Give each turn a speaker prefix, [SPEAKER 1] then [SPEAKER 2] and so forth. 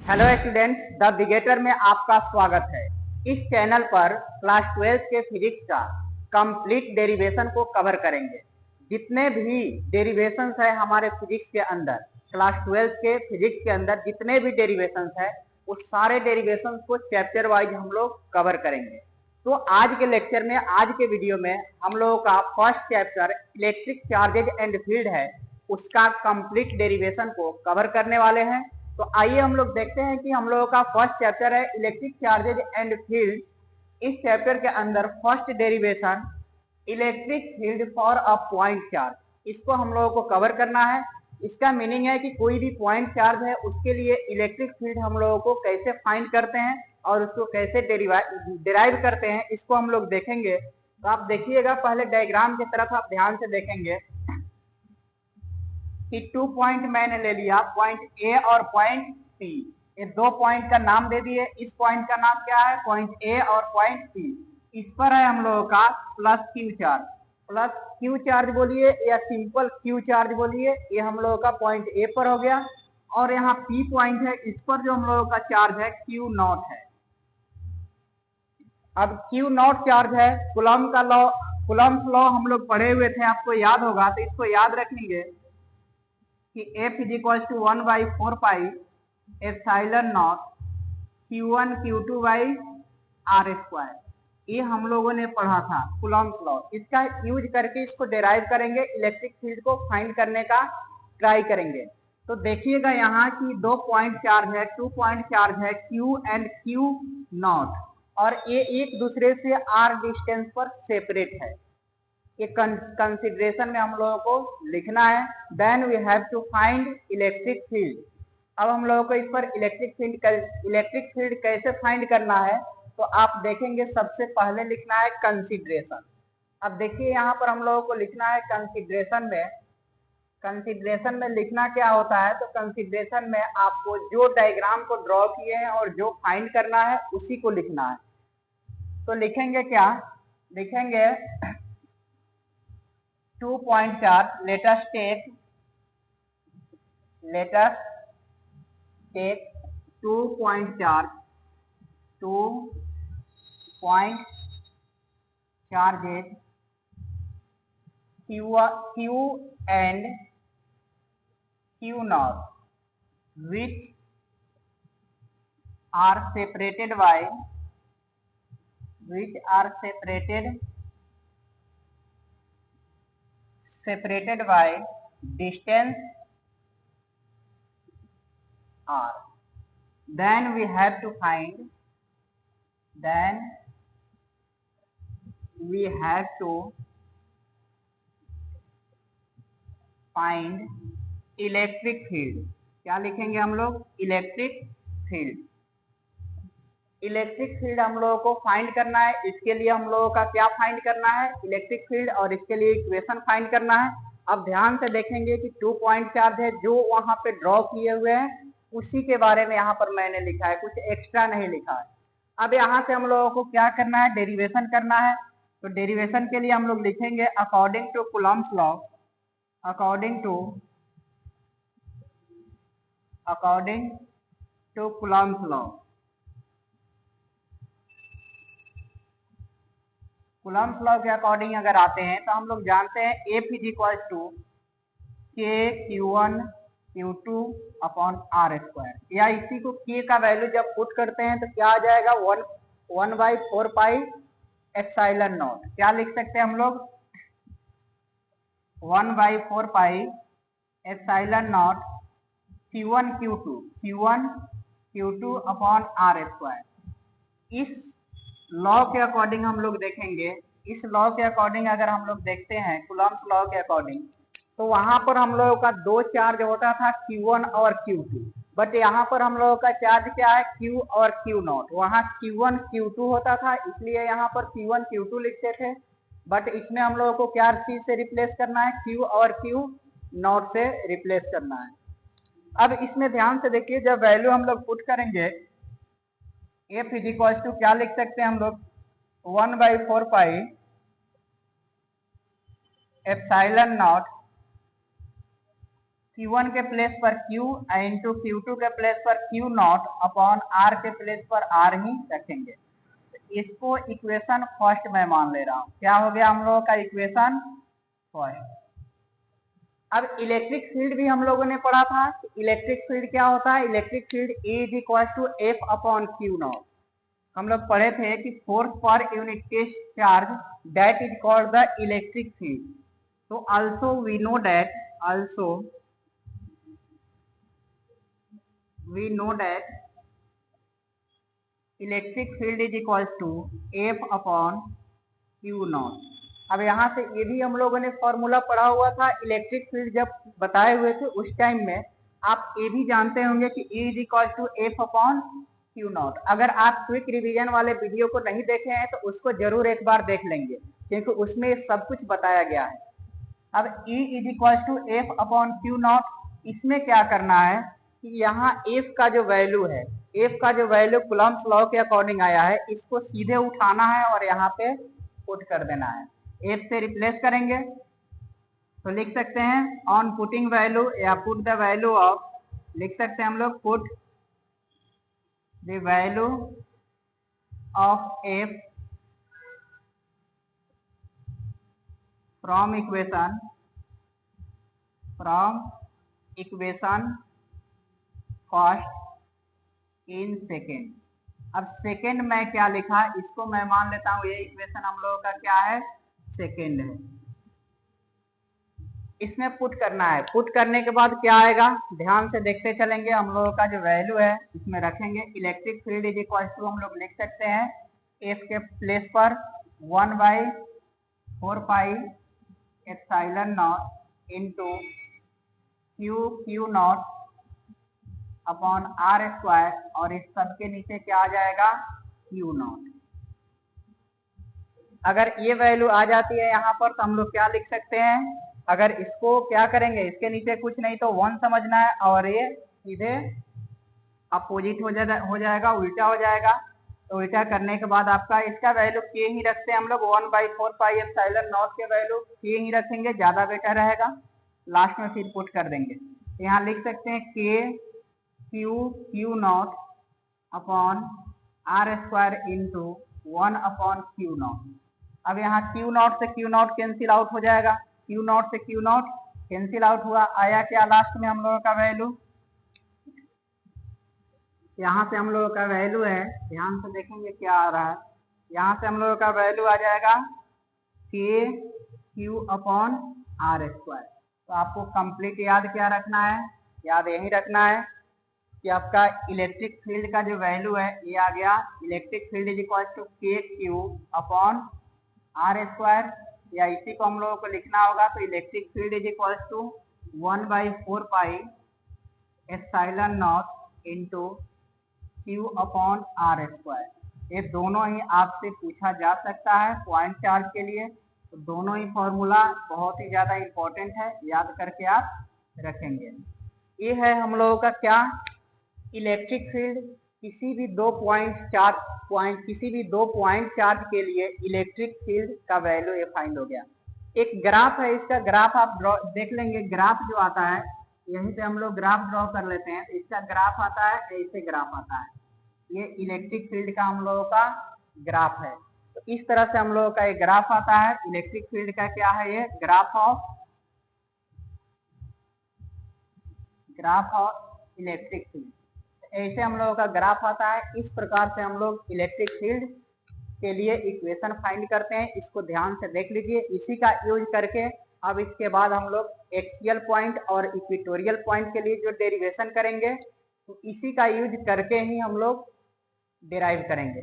[SPEAKER 1] Hello students, the बिगेटर में आपका स्वागत है। इस चैनल पर क्लास 12 के फिजिक्स का कंप्लीट डेरिवेशन को कवर करेंगे। जितने भी डेरिवेशंस है हमारे फिजिक्स के अंदर, क्लास 12 के फिजिक्स के अंदर जितने भी डेरिवेशंस है उस सारे डेरिवेशंस को चैप्टर वाइज हम लोग कवर करेंगे। तो आज के लेक्चर में, आज के वीडियो में हम लोगों का first chapter electric charges and field है, उसका कंप्लीट डेरिवेशन को कवर करने वाले हैं। तो आइए हम लोग देखते हैं कि हम लोगों का फर्स्ट चैप्टर है इलेक्ट्रिक चार्जेज एंड फील्ड्स। इस चैप्टर के अंदर first derivation electric field for a point charge, इसको हम लोगों को कवर करना है। इसका मीनिंग है कि कोई भी पॉइंट चार्ज है उसके लिए इलेक्ट्रिक फील्ड हम लोगों को कैसे फाइंड करते हैं और उसको कैसे डिराइव करते हैं, इसको हम लोग देखेंगे। तो आप देखिएगा, पहले डायग्राम की तरफ आप ध्यान से देखेंगे कि 2 पॉइंट मैंने ले लिया, पॉइंट ए और पॉइंट सी। ये 2 पॉइंट का नाम दे दिए। इस पॉइंट का नाम क्या है? पॉइंट ए और पॉइंट सी। इस पर है हम लोगों का plus Q charge. Plus Q charge बोलिए या सिंपल क्यू चार्ज बोलिए, ये हम लोगों का पॉइंट ए पर हो गया। और यहाँ पी पॉइंट है, इस पर जो हम लोगों का चार्ज है क्यू नॉट है। अब क्यू नॉट चार्ज है, कुलम्ब का लॉ, कुलम्ब्स लॉ हम लोग पढ़े हुए थे, आपको याद होगा, तो इसको याद रखेंगे कि F is equal to 1/4 epsilon not Q1 Q2 by R square. ये हम लोगों ने पढ़ा था कुलम्ब्स लॉ। इसका यूज करके इसको डेराइव करेंगे, इलेक्ट्रिक फील्ड को फाइंड करने का ट्राई करेंगे। तो देखिएगा यहाँ की 2 पॉइंट चार्ज है, 2 पॉइंट चार्ज है Q एंड Q नॉट, और ये एक दूसरे से आर डिस्टेंस पर सेपरेट है। ये कंसिडरेशन में हम लोगों को लिखना है। Then we have to find electric field. अब हम लोगों को इस पर इलेक्ट्रिक फील्ड कैसे फाइंड करना है, तो आप देखेंगे सबसे पहले लिखना है कंसिडरेशन। अब देखिए यहाँ पर हम लोगों को लिखना है कंसिडरेशन में। कंसिडरेशन में लिखना क्या होता है? तो कंसिडरेशन में आपको जो डायग्राम को ड्रॉ किए हैं और जो फाइंड करना है उसी को लिखना है। तो लिखेंगे क्या? लिखेंगे 2 point charge, let us take 2 point charge, 2 point charges Q and Q naught, which are separated by distance r. Then we have to find electric field. क्या लिखेंगे हम लोग? Electric field. इलेक्ट्रिक फील्ड हम लोगों को फाइंड करना है। इसके लिए हम लोगों का क्या फाइंड करना है? इलेक्ट्रिक फील्ड, और इसके लिए इक्वेशन फाइंड करना है। अब ध्यान से देखेंगे कि 2 पॉइंट चार्ज है, जो वहां पे ड्रॉ किए हुए हैं उसी के बारे में यहाँ पर मैंने लिखा है, कुछ एक्स्ट्रा नहीं लिखा है। अब यहाँ से हम लोगों को क्या करना है? डेरिवेशन करना है। तो डेरिवेशन के लिए हम लोग लिखेंगे according to Coulomb's law, according to Coulomb's law. Coulomb's law के अकॉर्डिंग अगर आते हैं तो हम लोग जानते हैं F is equal to K Q1 Q2 upon R square, या इसी को K का वैल्यू जब पुट करते हैं तो क्या आ जाएगा? 1/4 पाई एप्सिलॉन नॉट। क्या लिख सकते हैं हम लोग? 1/4 pi epsilon not Q1 Q2 upon R square. इस लॉ के अकॉर्डिंग हम लोग देखेंगे, इस लॉ के अकॉर्डिंग अगर हम लोग देखते हैं कुलम्ब्स लॉ के अकॉर्डिंग, तो वहां पर हम लोगों का 2 चार्ज होता था Q1 और Q2, बट यहाँ पर हम लोगों का चार्ज क्या है? Q और Q नॉट। वहां Q1 Q2 होता था, इसलिए यहाँ पर Q1 Q2 लिखते थे, बट इसमें हम लोगों को क्या चीज से रिप्लेस करना है? Q और Q नॉट से रिप्लेस करना है। अब इसमें ध्यान से देखिए, जब वैल्यू हम लोग पुट करेंगे F इज इक्वल टू क्या लिख सकते हैं हम लोग? 1/4 पाई एप्सिलॉन नॉट Q1 के प्लेस पर Q इंटू Q2 के प्लेस पर Q नॉट अपॉन R के प्लेस पर R ही रखेंगे। तो इसको इक्वेशन फर्स्ट में मान ले रहा हूं। क्या हो गया हम लोगों का इक्वेशन फर्स्ट। अब इलेक्ट्रिक फील्ड भी हम लोगों ने पढ़ा था। इलेक्ट्रिक फील्ड क्या होता है? Electric field E is equal to F upon Q naught. हम लोग पढ़े थे कि force per unit charge that is called the electric field. तो also we know that electric field is equal to F upon Q naught. अब यहाँ से ये भी हम लोगों ने फॉर्मूला पढ़ा हुआ था इलेक्ट्रिक फील्ड जब बताए हुए थे उस टाइम में। आप ये भी जानते होंगे कि E is equal to F upon Q naught. अगर आप क्विक रिवीजन वाले वीडियो को नहीं देखे हैं तो उसको जरूर एक बार देख लेंगे, क्योंकि उसमें सब कुछ बताया गया है। अब E is equal to F upon Q naught. इसमें क्या करना है कि यहाँ F का जो वैल्यू है, F का जो वैल्यू कूलम्ब्स लॉ के अकॉर्डिंग आया है, इसको सीधे उठाना है और यहाँ पे पुट कर देना है। F से रिप्लेस करेंगे तो लिख सकते हैं ऑन पुटिंग वैल्यू या पुट द वैल्यू ऑफ, लिख सकते हैं हम लोग put the value of F from equation first in second. अब सेकेंड में क्या लिखा, इसको मैं मान लेता हूं ये इक्वेशन हम लोगों का क्या है, सेकेंड है। इसमें पुट करना है। पुट करने के बाद क्या आएगा ध्यान से देखते चलेंगे। हम लोगों का जो वैल्यू है इसमें रखेंगे। Electric field is equal to हम लोग लिख सकते हैं F के प्लेस पर 1/4 pi epsilon naught into Q not upon R square, और इस सब के नीचे क्या आ जाएगा Q नॉट। अगर ये वैल्यू आ जाती है यहाँ पर तो हम लोग क्या लिख सकते हैं, अगर इसको क्या करेंगे, इसके नीचे कुछ नहीं तो 1 समझना है और ये सीधे अपोजिट हो जाएगा, उल्टा हो जाएगा। तो उल्टा करने के बाद आपका इसका वैल्यू K ही रखते हैं हम लोग। 1/4 पाई एप्सिलॉन नॉट के वैल्यू K ही रखेंगे, ज्यादा बेटर रहेगा। लास्ट में फिर पुट कर देंगे। तो यहाँ लिख सकते हैं K Q not upon R square into 1 upon Q naught. अब यहाँ Q नॉट से Q नॉट कैंसिल आउट हो जाएगा। Q नॉट से Q नॉट कैंसिल आउट हुआ, आया क्या लास्ट में हम लोगों का वैल्यू, यहाँ से हम लोगों का वैल्यू है, ध्यान से देखेंगे क्या आ रहा है। यहाँ से हम लोगों का वैल्यू आ जाएगा K Q upon R square. तो आपको कंप्लीट याद क्या रखना है, याद यही रखना है कि आपका इलेक्ट्रिक फील्ड का जो वैल्यू है ये आ गया, electric field is equal to K Q upon R square, या इसी को हम लोगों को लिखना होगा। तो electric field is equal to 1/4 pi epsilon naught into Q upon R square. ये दोनों ही आपसे पूछा जा सकता है पॉइंट चार्ज के लिए। तो दोनों ही फॉर्मूला बहुत ही ज्यादा इंपॉर्टेंट है, याद करके आप रखेंगे। ये है हम लोगों का क्या, इलेक्ट्रिक फील्ड। किसी भी दो पॉइंट चार्ज के लिए इलेक्ट्रिक फील्ड का वैल्यू ये फाइंड हो गया। एक ग्राफ है, इसका ग्राफ आप देख लेंगे। ग्राफ जो आता है यहीं पे हम लोग ग्राफ ड्रॉ कर लेते हैं। इसका ग्राफ आता है, ऐसे ग्राफ आता है। ये इलेक्ट्रिक फील्ड का हम लोगों का ग्राफ है। तो इस तरह से हम लोगों का एक ग्राफ आता है इलेक्ट्रिक फील्ड का। क्या है ये, ग्राफ ऑफ इलेक्ट्रिक फील्ड। ऐसे हम लोगों का ग्राफ आता है। इस प्रकार से हम लोग इलेक्ट्रिक फील्ड के लिए इक्वेशन फाइंड करते हैं। इसको ध्यान से देख लीजिए। इसी का यूज करके अब इसके बाद हम लोग एक्सियल पॉइंट और इक्वेटोरियल पॉइंट के लिए जो डेरिवेशन करेंगे, तो इसी का यूज करके ही हम लोग डिराइव करेंगे।